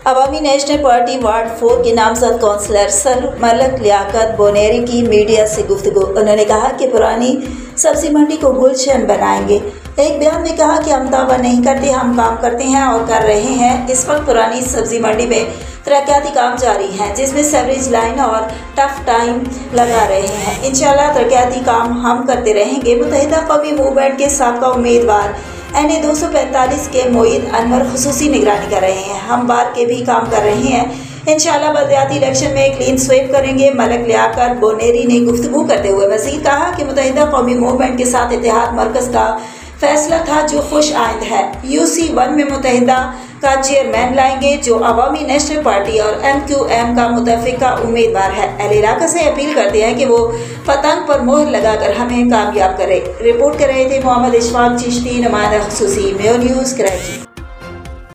अवामी national party ward 4 के नामजद councillor sir Malak Liaquat बोनेरी की मीडिया से गुफ्तगू। उन्होंने कहा कि पुरानी सब्जी मंडी को गुलशन बनाएंगे। एक बयान में कहा कि हम दावा नहीं करते, हम काम करते हैं और कर रहे हैं। इस वक्त पुरानी सब्जी मंडी में तरक्याती काम जारी हैं, जिसमें सेवरेज लाइन और टफ टाइम लगा रहे हैं। इंशाल्लाह तरक्याती काम हम करते रहेंगे। मुत्तहिदा कौमी मूवमेंट के साबका उम्मीदवार NA 245 के मोईद अनवर खुसूसी निगरानी कर रहे हैं। हम बार के भी काम कर रहे हैं। इंशाल्लाह बलदियाती इलेक्शन में क्लीन स्वीप करेंगे। मलक लियाकत बोनेरी ने गुफ्तगू करते हुए मज़ीद कहा कि मुत्तहिदा कौमी मूवमेंट के साथ इत्तेहाद मरकज़ का फैसला था जो खुश आइंद है। UC1 में मुत्तहिदा का चेयरमैन लाएंगे जो अवामी नेशनल पार्टी और MQM का मुतफ़िका उम्मीदवार है। अहले इलाका से अपील करते हैं कि वो पतंग पर मोहर लगाकर हमें कामयाब करे। रिपोर्ट कर रहे थे मोहम्मद इशफाक चिश्ती, नुमाइंदा खुसूसी मेयो न्यूज़ कराची।